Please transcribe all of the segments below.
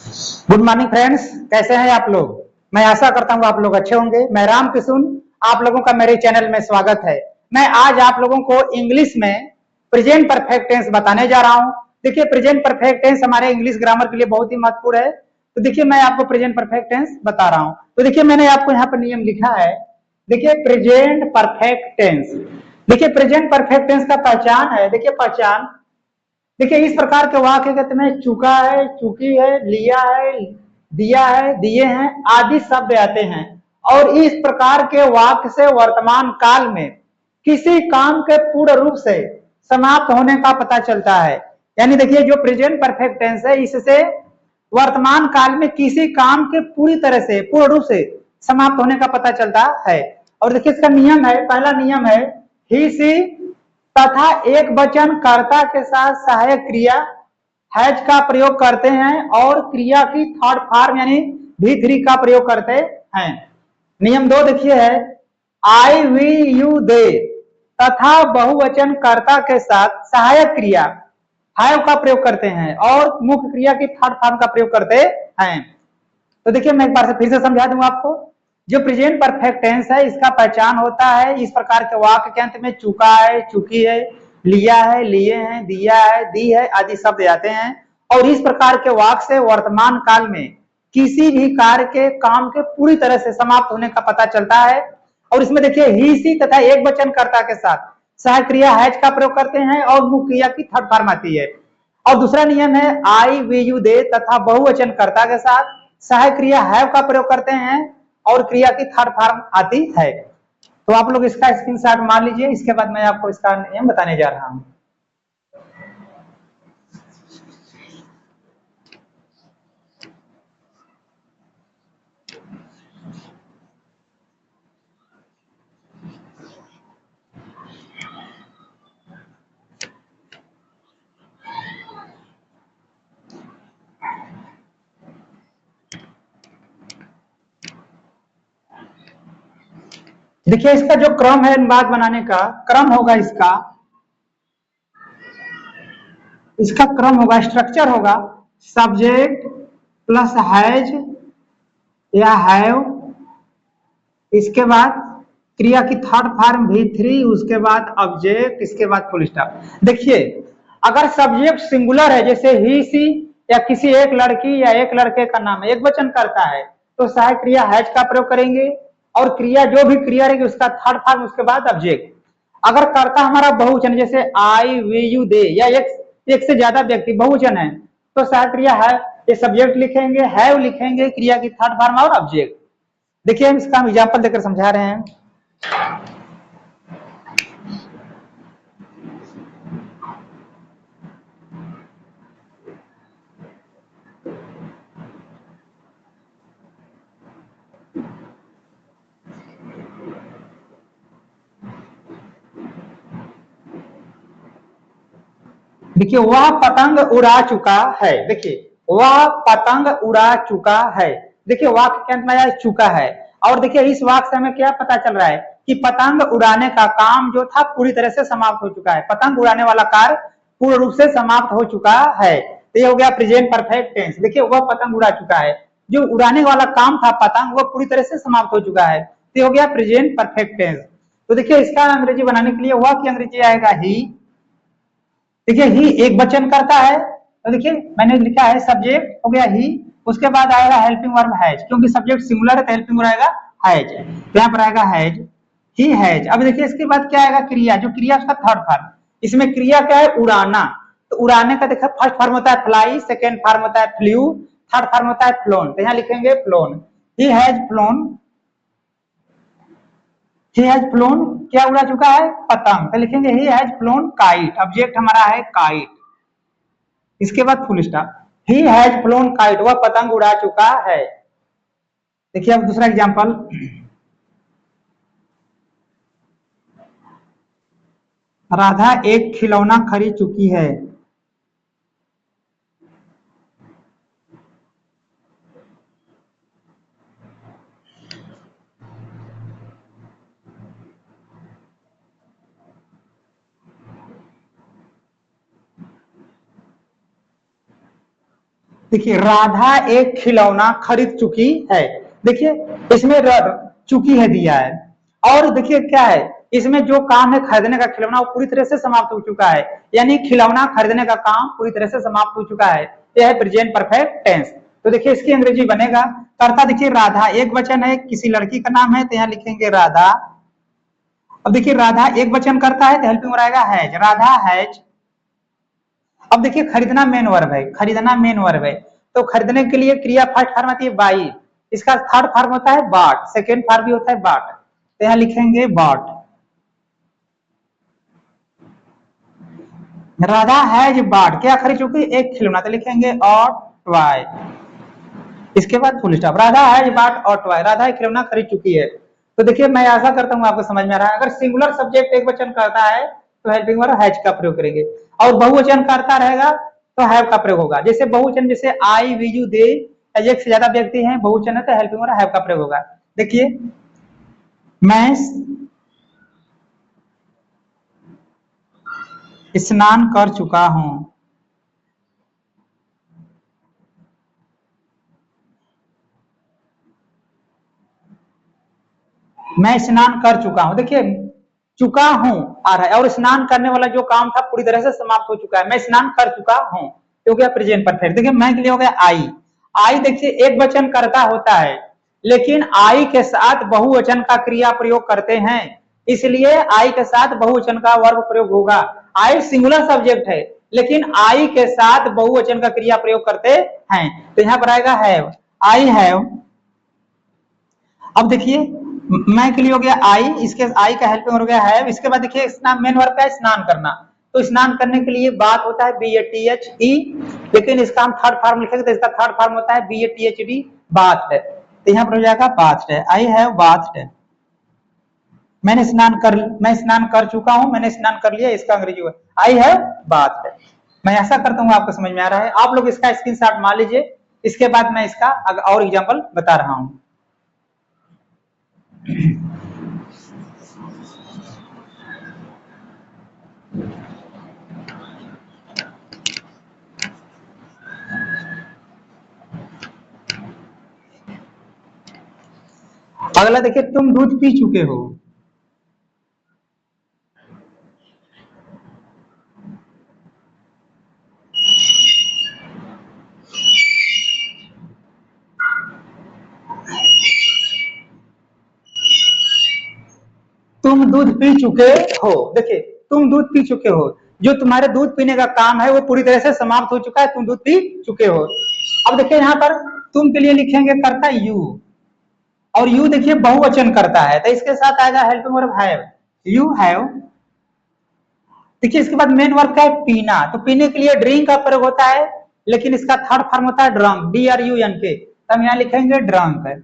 Good morning friends, कैसे हैं आप लोग। मैं आशा करता हूँ आप लोग अच्छे होंगे। मैं राम किशुन, आप लोगों का मेरे चैनल में स्वागत है। मैं आज आप लोगों को इंग्लिश में प्रेजेंट परफेक्ट टेंस बताने जा रहा हूँ। देखिए, प्रेजेंट परफेक्ट टेंस हमारे इंग्लिश ग्रामर के लिए बहुत ही महत्वपूर्ण है। तो देखिए, मैं आपको प्रेजेंट परफेक्ट टेंस बता रहा हूँ। तो देखिए, मैंने आपको यहाँ पर नियम लिखा है। देखिए, प्रेजेंट परफेक्ट टेंस। देखिए, प्रेजेंट परफेक्ट टेंस का पहचान है। देखिए, पहचान देखिए, इस प्रकार के वाक्य कहते हैं चुका है, चुकी है, लिया है, दिया है, दिए हैं आदि शब्द आते हैं। और इस प्रकार के वाक्य से वर्तमान काल में किसी काम के पूर्ण रूप से समाप्त होने का पता चलता है। यानी देखिए, जो प्रेजेंट परफेक्ट टेंस है, इससे वर्तमान काल में किसी काम के पूरी तरह से पूर्ण रूप से समाप्त होने का पता चलता है। और देखिए, इसका नियम है, पहला नियम है ही सी तथा एक वचन कर्ता के साथ सहायक क्रिया हैज का प्रयोग करते हैं और क्रिया की थर्ड फॉर्म यानी भी3 का प्रयोग करते हैं। नियम 2 देखिए है आई वी यू दे तथा बहुवचन कर्ता के साथ सहायक क्रिया हैव का प्रयोग करते हैं और मुख्य क्रिया की थर्ड फॉर्म का प्रयोग करते हैं। तो देखिए, मैं एक बार से फिर से समझा दूंगा आपको। जो प्रेजेंट परफेक्ट टेंस है, इसका पहचान होता है इस प्रकार के वाक्य के अंत में चुका है, चुकी है, लिया है, लिए हैं, दिया है, दी है आदि शब्द आते हैं। और इस प्रकार के वाक्य से वर्तमान काल में किसी भी कार्य के काम के पूरी तरह से समाप्त होने का पता चलता है। और इसमें देखिए, ही सी तथा एक वचन कर्ता के साथ सहायक क्रिया हैज का प्रयोग करते हैं और मुख्य क्रिया की थर्ड फॉर्म आती है। और दूसरा नियम है आई वी यू दे तथा बहुवचन कर्ता के साथ सहायक क्रिया हैव का प्रयोग करते हैं और क्रिया की थर्ड फॉर्म आती है। तो आप लोग इसका स्क्रीनशॉट मार लीजिए। इसके बाद मैं आपको इसका नियम बताने जा रहा हूं। देखिए, इसका जो क्रम है अनुवाद बनाने का क्रम होगा, इसका क्रम होगा, स्ट्रक्चर होगा सब्जेक्ट प्लस हैज या हैव, इसके बाद क्रिया की थर्ड फॉर्म भी3, उसके बाद ऑब्जेक्ट, इसके बाद फुल स्टॉप। देखिए, अगर सब्जेक्ट सिंगुलर है जैसे ही सी या किसी एक लड़की या एक लड़के का नाम है, एक वचन करता है, तो सहायक क्रिया हैज का प्रयोग करेंगे और क्रिया जो भी क्रिया रहेगी उसका थर्ड फॉर्म उसके बाद ऑब्जेक्ट। अगर कर्ता हमारा बहुवचन जैसे आई वी यू दे या एक से ज्यादा व्यक्ति बहुवचन है, तो सहायक क्रिया है ये सब्जेक्ट लिखेंगे, हैव लिखेंगे, क्रिया की थर्ड फॉर्म और ऑब्जेक्ट। देखिए, हम इसका एग्जाम्पल देकर समझा रहे हैं। देखिए, वह पतंग उड़ा चुका है। देखिए, वह पतंग उड़ा चुका है। देखिए, वाक्य के अंत में आया चुका है। और देखिए, इस वाक्य से हमें क्या पता चल रहा है कि पतंग उड़ाने का काम जो था पूरी तरह से समाप्त हो चुका है। पतंग उड़ाने वाला कार्य पूर्ण रूप से समाप्त हो चुका है। तो ये हो गया प्रेजेंट परफेक्ट टेंस। देखिए, वह पतंग उड़ा चुका है, जो उड़ाने वाला काम था पतंग, वो पूरी तरह से समाप्त हो चुका है। तो ये हो गया प्रेजेंट परफेक्ट टेंस। तो देखिए, इसका अंग्रेजी बनाने के लिए वह की अंग्रेजी आएगा ही। देखिए, ही एक वचन करता है, तो देखिए मैंने लिखा है सब्जेक्ट हो गया ही, उसके बाद आएगा हेल्पिंग वर्ब हैज, क्योंकि सब्जेक्ट सिंगुलर है तो हेल्पिंग वर्ब आएगा हैज। तो यहाँ पर आएगा हैज, ही हैज। अब देखिए, इसके बाद क्या आएगा क्रिया, जो क्रिया उसका थर्ड फॉर्म। इसमें क्रिया क्या है, उड़ाना। तो उड़ाने का देखा फर्स्ट फॉर्म होता है फ्लाई, सेकेंड फॉर्म होता है फ्लू, थर्ड फॉर्म होता है फ्लोन। तो यहाँ लिखेंगे phloem, he has phloem, he has phloem, क्या उड़ा चुका है, पतंग। तो लिखेंगे he has phloem kite, object हमारा है काइट। इसके बाद full stop, he has phloem kite, वह पतंग उड़ा चुका है। देखिए, अब दूसरा एग्जांपल, राधा एक खिलौना खरीद चुकी है। देखिए राधा एक खिलौना खरीद चुकी है। देखिए इसमें चुकी है दिया है, और देखिए क्या है, इसमें जो काम है खरीदने का खिलौना वो पूरी तरह से समाप्त हो चुका है, यानी खिलौना खरीदने का काम पूरी तरह से समाप्त हो चुका है। यह है प्रेजेंट परफेक्ट टेंस। तो देखिए इसकी अंग्रेजी बनेगा, कर्ता देखिए राधा एक वचन है, किसी लड़की का नाम है तो यहाँ लिखेंगे राधा। अब देखिए राधा एक वचन करता है तो हेल्पिंग वर्ब आएगा हैज, राधा हैज। अब देखिए खरीदना मेन वर्ब है, खरीदना मेन वर्ब है, तो खरीदने के लिए क्रिया फर्स्ट फॉर्म आती है बाई, इसका थर्ड फॉर्म होता है बाट, सेकेंड फॉर्म भी होता है बाट, तो यहाँ लिखेंगे बाट। राधा हैज बाट, क्या खरीद चुकी, एक खिलौना, तो लिखेंगे और टॉय, इसके बाद फुल स्टॉप। राधा हैज बाट और टॉय, राधा एक खिलौना खरीद चुकी है। तो देखिए मैं आशा करता हूँ आपको समझ में आ रहा है। अगर सिंगुलर सब्जेक्ट एक वचन करता है तो हेल्पिंग वर्ब हैज का प्रयोग करेंगे, और बहुवचन करता रहेगा तो हैव का प्रयोग होगा। जैसे बहुवचन जैसे आई, वी, यू, दे, एक से ज्यादा व्यक्ति हैं, बहुवचन है तो हेल्पिंग वर्ब हैव का प्रयोग होगा। देखिए मैं स्नान कर चुका हूं, मैं स्नान कर चुका हूं। देखिए चुका हूं आ रहा है, और स्नान करने वाला जो काम था पूरी तरह से समाप्त हो चुका है, मैं स्नान कर चुका हूं, तो गया प्रेजेंट परफेक्ट। देखिए मैं के लिए हो गया आई, आई देखिए एक वचन करता होता है, लेकिन आई के साथ बहुवचन का क्रिया प्रयोग करते हैं, इसलिए आई के साथ बहुवचन का वर्ब प्रयोग होगा। आई सिंगुलर सब्जेक्ट है, लेकिन आई के साथ बहुवचन का क्रिया प्रयोग करते हैं, तो यहां पर आएगा हैव, आई हैव। अब देखिए मैं के लिए हो गया आई, इसके आई का हेल्पिंग हो गया है। इसके बाद देखिए मेन वर्ब क्या है, स्नान करना, तो स्नान करने के लिए बात होता है b a t h e, लेकिन इसका हम थर्ड फॉर्म लिखेंगे तो इसका थर्ड फॉर्म होता है b a t h d, bath है, तो यहाँ पर हो जाएगा बाथ है, आई हैव बाथ है। मैं स्नान कर चुका हूं, मैंने स्नान कर लिया, इसका अंग्रेजी हुआ आई हैव बाथ है। मैं ऐसा करता हूँ आपको समझ में आ रहा है, आप लोग इसका स्क्रीनशॉट मान लीजिए, इसके बाद मैं इसका और एग्जाम्पल बता रहा हूं। अगला देखिए तुम दूध पी चुके हो, तुम दूध पी चुके हो। देखिए तुम दूध पी चुके हो, जो तुम्हारे दूध पीने का काम है वो पूरी तरह से समाप्त हो चुका है, तुम दूध पी चुके हो। अब देखिए यहाँ पर तुम के लिए लिखेंगे करता यू, और यू देखिए बहुवचन करता है, तो इसके साथ आएगा helping verb have, you have. देखिए इसके बाद मेन वर्ब क्या है, पीना, तो पीने के लिए ड्रिंक का प्रयोग होता है, लेकिन इसका थर्ड फॉर्म होता है drunk, d r u n k, तो हम यहाँ लिखेंगे ड्रंक है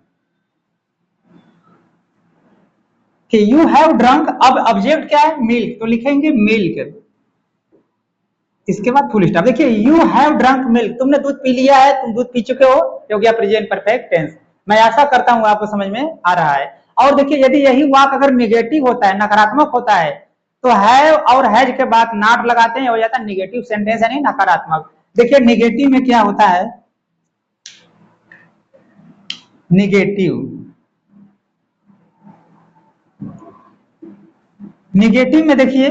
कि यू हैव ड्रंक। अब ऑब्जेक्ट क्या है, मिल्क, तो लिखेंगे मिल्क, इसके बाद फुल स्टॉप। देखिए यू हैव ड्रंक मिल्क, तुमने दूध पी लिया है, तुम दूध पी चुके हो, हो गया प्रेजेंट परफेक्ट टेंस। मैं आशा करता हूं आपको समझ में आ रहा है। और देखिए यदि यही वाक अगर निगेटिव होता है, नकारात्मक होता है, तो हैव और हैज के बाद नॉट लगाते हैं, हो जाता है निगेटिव सेंटेंस यानी नकारात्मक। देखिए निगेटिव में क्या होता है, निगेटिव, निगेटिव में देखिए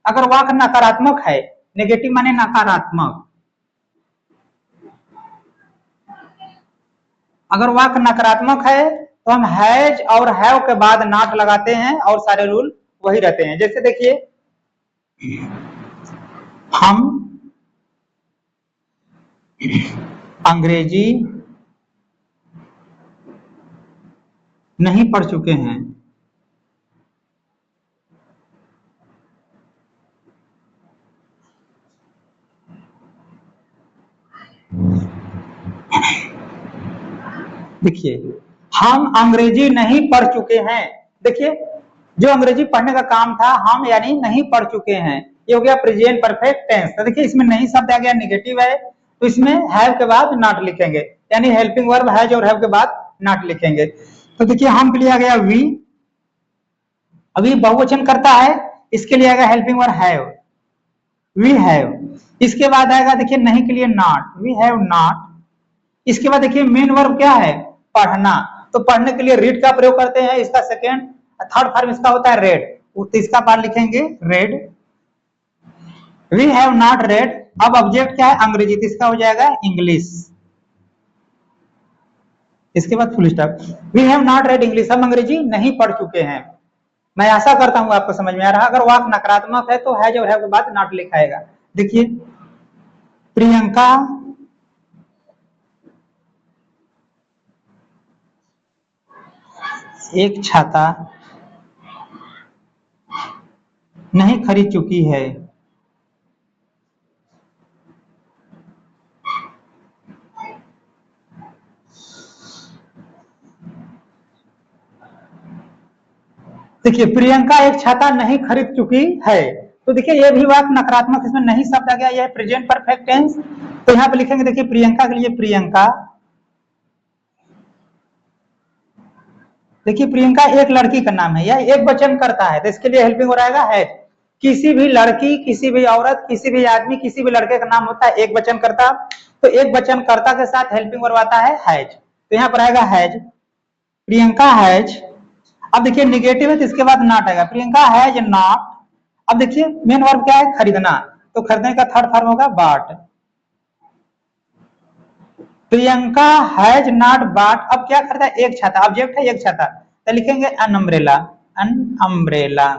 अगर वाक नकारात्मक है, नेगेटिव माने नकारात्मक, अगर वाक नकारात्मक है तो हम हैज और हैव के बाद नॉट लगाते हैं, और सारे रूल वही रहते हैं। जैसे देखिए हम अंग्रेजी नहीं पढ़ चुके हैं, देखिए हम अंग्रेजी नहीं पढ़ चुके हैं। देखिए जो अंग्रेजी पढ़ने का काम था हम यानी नहीं पढ़ चुके हैं, ये हो गया प्रेजेंट परफेक्ट टेंस। तो देखिए इसमें नहीं शब्द आ गया, निगेटिव है, तो इसमें हैव के बाद नॉट लिखेंगे, यानी हेल्पिंग वर्ब हैज और हैव के बाद नॉट लिखेंगे। तो देखिए हम के लिए आ गया वी, अभी बहुवचन करता है, इसके लिए आएगा helping verb have, we have. इसके बाद आएगा देखिए नहीं के लिए नॉट, वी हैव नॉट। इसके बाद देखिए मेन वर्ब क्या है, पढ़ना। तो पढ़ने के लिए रीड का प्रयोग करते हैं, इसका सेकेंड थर्ड फॉर्म इसका होता है रेड, तो इसका पार्ट लिखेंगे read. We have not read, अब ऑब्जेक्ट क्या है, अंग्रेजी, तो इसका हो जाएगा इंग्लिश। इसके बाद full stop. We have not read English, हम अंग्रेजी नहीं पढ़ चुके हैं। मैं आशा करता हूं आपको समझ में आ रहा। अगर वाक्य नकारात्मक है तो हैज और हैव के बाद नॉट लिखाएगा। देखिए प्रियंका एक छाता नहीं खरीद चुकी है। देखिए प्रियंका एक छाता नहीं खरीद चुकी है, तो देखिए ये भी वाक्य नकारात्मक, इसमें नहीं शब्द आ गया, यह प्रेजेंट परफेक्ट टेंस। तो यहाँ पे लिखेंगे देखिए प्रियंका के लिए प्रियंका, देखिए प्रियंका एक लड़की का नाम है, यह एक वचन करता है, तो इसके लिए हेल्पिंग हो रहेगा है। किसी भी लड़की, किसी भी औरत, किसी भी आदमी, किसी भी लड़के का नाम होता है एक वचन करता, तो एक वचन करता के साथ हेल्पिंग वर्ब आता है हैज, तो यहाँ पर आएगा हैज, प्रियंका हैज। अब देखिए निगेटिव है तो इसके बाद नॉट आएगा, प्रियंका हैज नॉट। अब देखिए मेन वर्ब क्या है, खरीदना, तो खरीदने का थर्ड फॉर्म होगा बाट। प्रियंका हैज नॉट बाट, अब क्या खरीदा, एक छाता, ऑब्जेक्ट है एक छाता, तो लिखेंगे अन अम्ब्रेला, अन अम्ब्रेला।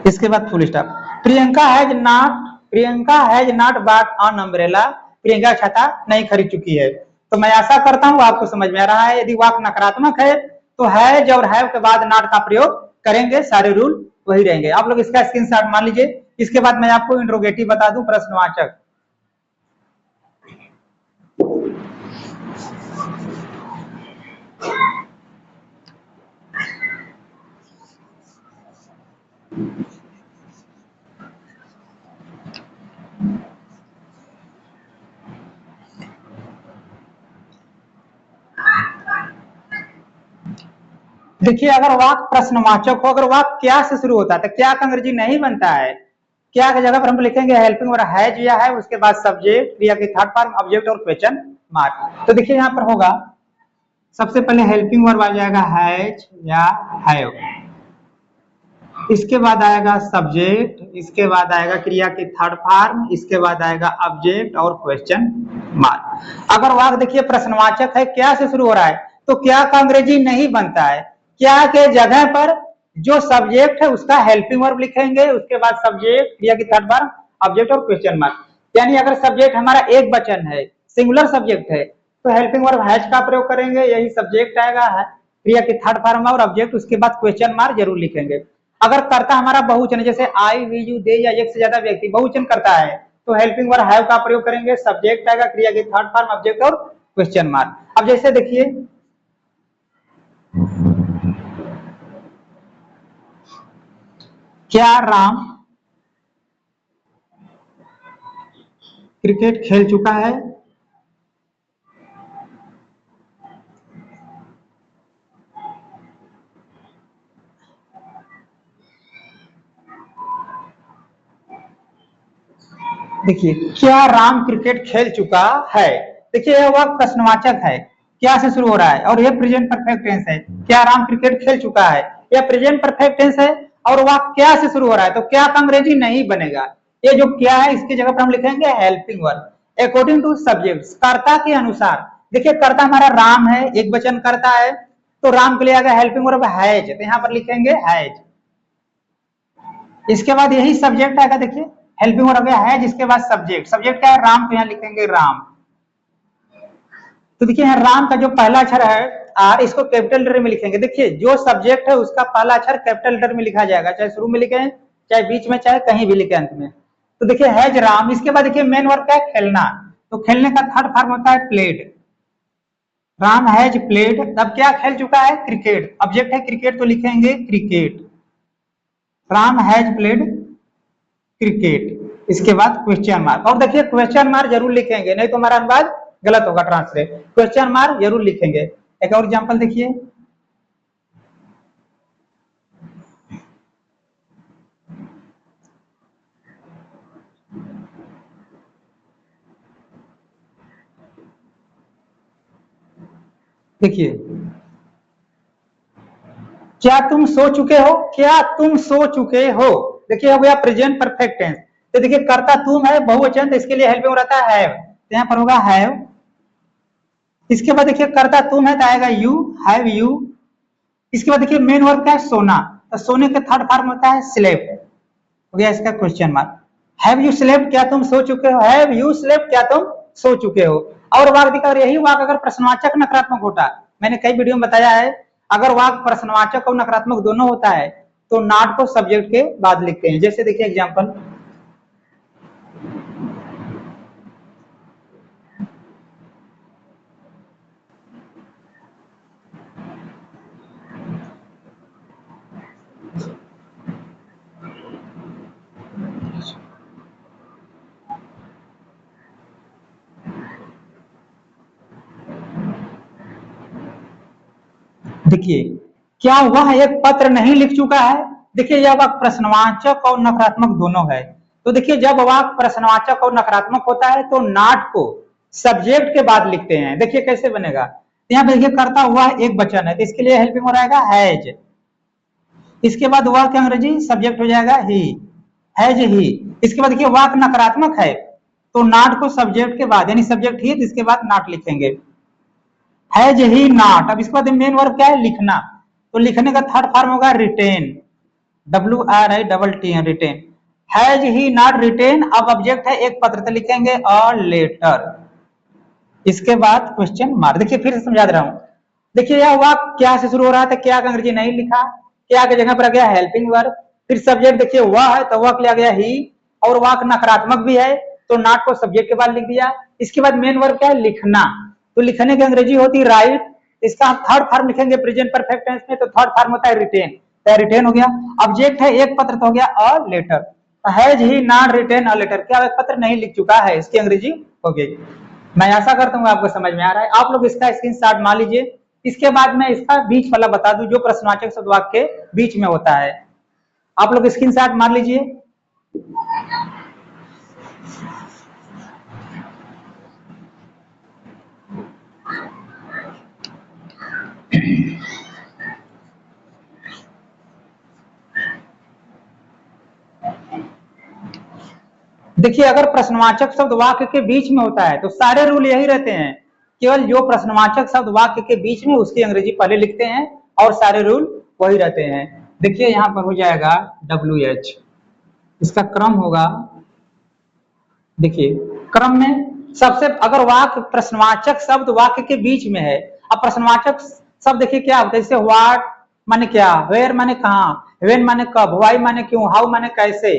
इसके बाद full stop. Priyanka has not, Priyanka has not बाट ऑन अम्ब्रेला, प्रियंका छाता नहीं खरीद चुकी है। तो मैं आशा करता हूं आपको समझ में आ रहा है। यदि वाक्य नकारात्मक है तो हैज और हैव के बाद नॉट का प्रयोग करेंगे, सारे रूल वही रहेंगे। आप लोग इसका स्क्रीनशॉट मान लीजिए। इसके बाद मैं आपको इंट्रोगेटिव बता दूं, प्रश्नवाचक। देखिए अगर वाक्य प्रश्नवाचक हो, अगर वाक्य क्या से शुरू होता है तो क्या का अंग्रेजी नहीं बनता है। क्या की जगह पर हम लिखेंगे हेल्पिंग वर्ब हैज या है, उसके बाद सब्जेक्ट, क्रिया की थर्ड फॉर्म, ऑब्जेक्ट और क्वेश्चन मार्क। तो देखिए यहाँ पर होगा सबसे पहले हेल्पिंग वर्ब आ जाएगा हैज या हैव, इसके बाद आएगा सब्जेक्ट, इसके बाद आएगा क्रिया की थर्ड फॉर्म, इसके बाद आएगा ऑब्जेक्ट और क्वेश्चन मार्क। अगर वाक्य देखिए प्रश्नवाचक है, क्या से शुरू हो रहा है, तो क्या का अंग्रेजी नहीं बनता है। क्या के जगह पर जो सब्जेक्ट है उसका हेल्पिंग वर्ब लिखेंगे, उसके बाद सब्जेक्ट, क्रिया की थर्ड फॉर्म, ऑब्जेक्ट और क्वेश्चन मार्क। यानी अगर सब्जेक्ट हमारा एक वचन है, सिंगुलर सब्जेक्ट है, तो हेल्पिंग वर्ब हैज का प्रयोग करेंगे, यही सब्जेक्ट आएगा, क्रिया की थर्ड फॉर्म और ऑब्जेक्ट, उसके बाद क्वेश्चन मार्क जरूर लिखेंगे। अगर कर्ता हमारा बहुवचन है, जैसे आई, वी, यू, दे या एक से ज्यादा व्यक्ति बहुवचन करता है, तो हेल्पिंग वर्ब हैव का प्रयोग करेंगे, सब्जेक्ट आएगा, क्रिया की थर्ड फॉर्म, ऑब्जेक्ट और क्वेश्चन मार्क। अब जैसे देखिए क्या राम क्रिकेट खेल चुका है। देखिए क्या राम क्रिकेट खेल चुका है, देखिए यह वाक्य प्रश्नवाचक है, क्या से शुरू हो रहा है और यह प्रेजेंट परफेक्ट टेंस है। क्या राम क्रिकेट खेल चुका है, यह प्रेजेंट परफेक्ट टेंस है और वाक्य क्या से शुरू हो रहा है, तो क्या का अंग्रेजी नहीं बनेगा। ये जो क्या है इसकी जगह पर हम लिखेंगे helping verb according to subject, कर्ता के अनुसार। देखिए कर्ता हमारा राम है, एक वचन करता है, तो राम के लिए आएगा हेल्पिंग वर्ब हैज, तो यहाँ पर लिखेंगे हैज। इसके बाद यही सब्जेक्ट आएगा, देखिए हेल्पिंग वर्ब है, जिसके बाद सब्जेक्ट, सब्जेक्ट क्या है राम, तो यहाँ लिखेंगे राम। तो देखिए यहाँ राम का जो पहला अक्षर है आर, इसको कैपिटल लेटर में लिखेंगे। देखिए जो सब्जेक्ट है उसका पहला अक्षर कैपिटल लेटर में लिखा जाएगा, चाहे शुरू में लिखे, चाहे बीच में, चाहे कहीं भी लिखे अंत में। तो देखिए हैज राम, इसके बाद देखिए मेन वर्ब क्या है, खेलना, तो खेलने का थर्ड फॉर्म होता है प्लेड। राम हैज प्लेड, अब क्या खेल चुका है, क्रिकेट, ऑब्जेक्ट है क्रिकेट, तो लिखेंगे cricket, Ram has played cricket. इसके बाद क्वेश्चन मार्क, और देखिए क्वेश्चन मार्क जरूर लिखेंगे, नहीं तो हमारा अनुवाद गलत होगा, ट्रांसलेट, क्वेश्चन मार्क जरूर लिखेंगे। एक और एग्जांपल देखिए, देखिए, क्या तुम सो चुके हो, क्या तुम सो चुके हो। देखिए हो गया प्रेजेंट परफेक्ट टेंस। तो देखिए करता तुम है बहुवचन, तो इसके लिए हेल्पिंग रहता है हैव, तो यहाँ पर होगा हैव। इसके बाद देखिए करता तुम है तो आएगा यू, हैव यू। इसके बाद देखिए मेन वर्ब क्या है, सोना, तो सोने का थर्ड फॉर्म होता है स्लेप्ट, हो गया इसका question mark. Have you slept, क्या तुम सो चुके हो, हैव यू स्लेप्ट, क्या तुम सो चुके हो। और वाक दिखा, और यही वाक अगर प्रश्नवाचक नकारात्मक होता, मैंने कई वीडियो में बताया है, अगर वाक प्रश्नवाचक और नकारात्मक दोनों होता है तो नॉट को सब्जेक्ट के बाद लिखते हैं। जैसे देखिए एग्जांपल, देखिए क्या वह एक पत्र नहीं लिख चुका है। देखिए यह वाक प्रश्नवाचक और नकारात्मक दोनों है, तो देखिए जब वाक प्रश्नवाचक और नकारात्मक होता है तो नॉट को सब्जेक्ट के बाद लिखते हैं। देखिए कैसे बनेगा, यहाँ पे देखिए करता हुआ एक वचन है, तो इसके लिए हेल्पिंग हो रहेगा हैज। इसके बाद वह क्या अंग्रेजी सब्जेक्ट हो जाएगा ही, हैज ही। इसके बाद देखिए वाक नकारात्मक है तो नॉट को सब्जेक्ट के बाद, यानी सब्जेक्ट ही, इसके बाद नॉट लिखेंगे, हैज ही नॉट। अब इसके बाद मेन वर्ब क्या है, लिखना, तो लिखने का थर्ड फॉर्म होगा written, WRI written. Has he not written, अब ऑब्जेक्ट है एक पत्र, तो लिखेंगे अ लेटर। इसके बाद क्वेश्चन मार्क। देखिए फिर से समझा दे रहा हूं, देखिए यह वाक क्या से शुरू हो रहा था, क्या का अंग्रेजी नहीं लिखा, क्या की जगह पर आ गया हेल्पिंग वर्ब, फिर सब्जेक्ट देखिए वह है तो वह के लिए आ गया ही, और वाक नकारात्मक भी है तो नॉट को सब्जेक्ट के बाद लिख दिया। इसके बाद मेन वर्ब क्या है, लिखना, तो लिखने की अंग्रेजी होती है राइट, इसका हम थर्ड फॉर्म लिखेंगे प्रेजेंट परफेक्ट टेंस में, तो थर्ड फॉर्म होता है रिटेन, तो रिटेन हो गया। ऑब्जेक्ट है एक पत्र, तो हो गया a letter, has he not written a letter, क्या एक पत्र नहीं लिख चुका है, इसकी अंग्रेजी हो गई। मैं आशा करता हूँ आपको समझ में आ रहा है, आप लोग इसका स्क्रीनशॉट मार लीजिए। इसके बाद मैं इसका बीच वाला बता दूं जो प्रश्नवाचक शब्द वाक्य के बीच में होता है, आप लोग स्क्रीनशॉट मार लीजिए। देखिए अगर प्रश्नवाचक शब्द वाक्य के बीच में होता है तो सारे रूल यही रहते हैं, केवल जो प्रश्नवाचक शब्द वाक्य के बीच में उसकी अंग्रेजी पहले लिखते हैं और सारे रूल वही रहते हैं। देखिए यहां पर हो जाएगा WH, इसका क्रम होगा, देखिए क्रम में सबसे, अगर वाक्य प्रश्नवाचक शब्द वाक्य के बीच में है, अब प्रश्नवाचक शब्द देखिए क्या होता है, जैसे व्हाट माने क्या, वेयर माने कहां, व्हेन माने कब, व्हाई माने क्यों, हाउ माने कैसे,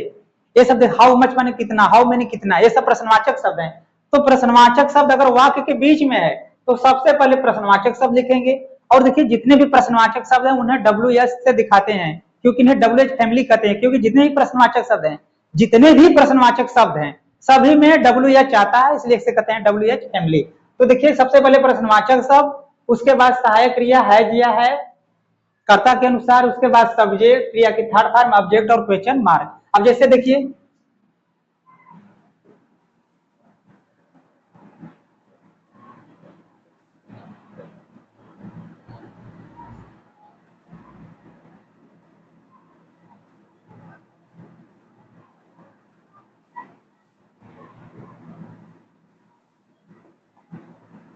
ये शब्द, हाउ मच माने कितना, हाउ मेनी कितना, ये सब प्रश्नवाचक शब्द हैं। तो प्रश्नवाचक शब्द अगर वाक्य के बीच में है तो सबसे पहले प्रश्नवाचक शब्द लिखेंगे, और देखिए जितने भी प्रश्नवाचक शब्द हैं उन्हें WH से दिखाते हैं, क्योंकि इन्हें WH फैमिली कहते हैं, क्योंकि जितने भी प्रश्नवाचक शब्द हैं, जितने भी प्रश्नवाचक शब्द हैं सभी में WH आता है, इसलिए इसे कहते हैं WH फैमिली। तो देखिए सबसे पहले प्रश्नवाचक शब्द, उसके बाद सहायक क्रिया है जिया है कर्ता के अनुसार, उसके बाद सब्जेक्ट, क्रिया की थर्ड फॉर्म, ऑब्जेक्ट और क्वेश्चन मार्क। अब जैसे देखिए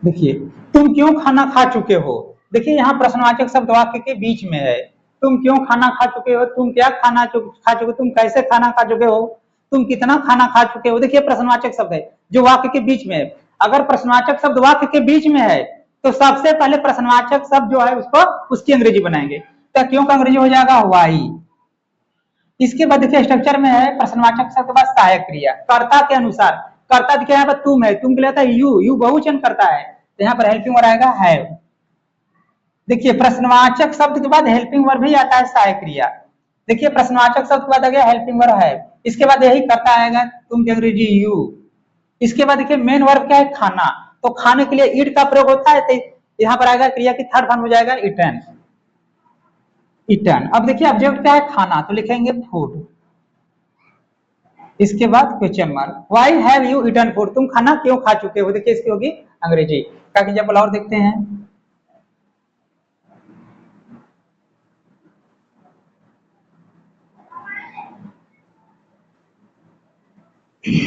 देखिए तुम क्यों खाना खा चुके हो, देखिए यहाँ प्रश्नवाचक शब्द वाक्य के बीच में है, तुम क्यों खाना खा चुके हो, तुम क्या खाना खा चुके हो, तुम कैसे खाना खा चुके हो, तुम कितना खाना खा चुके हो। देखिए प्रश्नवाचक शब्द है जो वाक्य के बीच में है, अगर प्रश्नवाचक शब्द वाक्य के बीच में है तो सबसे पहले प्रश्नवाचक शब्द जो है उसको उसकी अंग्रेजी बनाएंगे, तो क्यों का अंग्रेजी हो जाएगा वाई। इसके बाद देखिए स्ट्रक्चर में है प्रश्नवाचक शब्द के बाद सहायक क्रिया कर्ता के अनुसार, कर्ता देखिए यहाँ पर तुम है, तुम के लिए आता है यू बहुवचन करता है, तो यहाँ पर हेल्पिंग वर्ब आएगा हैव। देखिए प्रश्नवाचक शब्द के बाद हेल्पिंग वर्ब भी आता है सहायक क्रिया, देखिए प्रश्नवाचक शब्द के बाद आ गया हेल्पिंग वर्ब है, इसके बाद यही करता आएगा तुम की अंग्रेजी यू। इसके बाद देखिए मेन वर्ब क्या है, खाना, तो खाने के लिए ईट का प्रयोग होता है, तो यहाँ पर आएगा क्रिया की थर्ड फॉर्म हो जाएगा इटन, इटन। अब देखिए ऑब्जेक्ट क्या है, खाना, तो लिखेंगे फूड, इसके बाद question mark, why have you eaten food, तुम खाना क्यों खा चुके हो, देखिए इसकी होगी अंग्रेजी का एग्जांपल और देखते हैं। देखिए,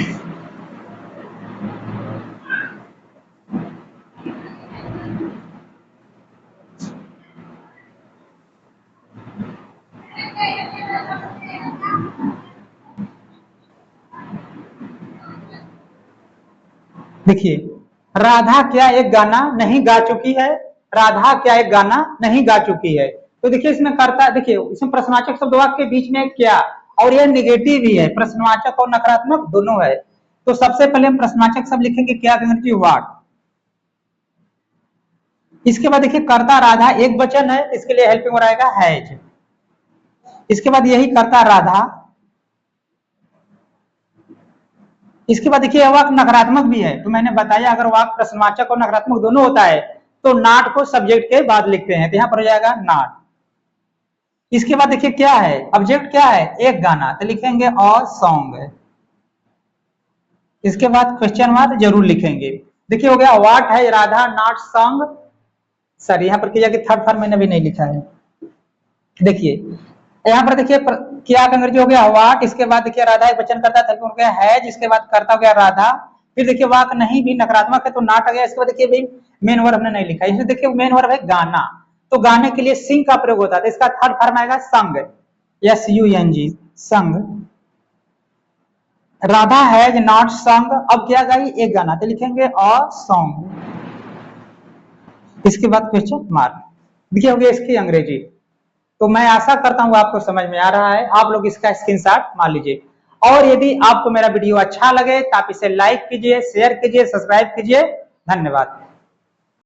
राधा क्या एक गाना नहीं गा चुकी है? राधा क्या एक गाना नहीं गा चुकी है? तो देखिए इसमें करता, देखिए इसमें प्रश्नवाचक शब्द वाक्य के बीच में क्या, और यह निगेटिव ही है, प्रश्नवाचक और नकारात्मक दोनों है। तो सबसे पहले हम प्रश्नवाचक शब्द लिखेंगे क्या, कहेंगे व्हाट। इसके बाद देखिए कर्ता राधा एक वचन है, इसके लिए हेल्पिंग हो रहेगा हैज। इसके बाद यही कर्ता राधा। इसके बाद देखिए वाक्य नकारात्मक भी है, तो मैंने बताया अगर वाक्य प्रश्नवाचक और नकारात्मक दोनों होता है तो नॉट को सब्जेक्ट के बाद लिखते हैं, तो यहां पर हो जाएगा नॉट। इसके बाद देखिए क्या है, ऑब्जेक्ट क्या है, एक गाना, तो लिखेंगे अ सॉन्ग। इसके बाद क्वेश्चन मार्क जरूर लिखेंगे। देखिए हो गया व्हाट है राधा नॉट सॉन्ग। सर यहाँ पर क्या थर्ड फॉर्म मैंने भी नहीं लिखा है। देखिए यहाँ पर देखिए क्या अंग्रेजी हो गया व्हाट, इसके बाद देखिए राधा एक वचन करता है, हो गया है, जिसके बाद करता हो गया राधा। फिर देखिए वाक नहीं भी नकारात्मक है तो नॉट आ गया। इसके बाद देखिए भाई मेन वर्ब हमने नहीं लिखा, इसमें देखिए मेन वर्ब है गाना, तो गाने के लिए सिंग का प्रयोग होता है, तो इसका थर्ड फॉर्म आएगा संग, SUNG संग। राधा हैज नॉट संग, अब क्या गाई एक गाना, तो लिखेंगे अ सॉन्ग। इसके बाद क्वेश्चन मार्क। देखिए हो गया इसकी अंग्रेजी। तो मैं आशा करता हूं आपको समझ में आ रहा है, आप लोग इसका स्क्रीनशॉट मान लीजिए। और यदि आपको मेरा वीडियो अच्छा लगे तो आप इसे लाइक कीजिए, शेयर कीजिए, सब्सक्राइब कीजिए। धन्यवाद।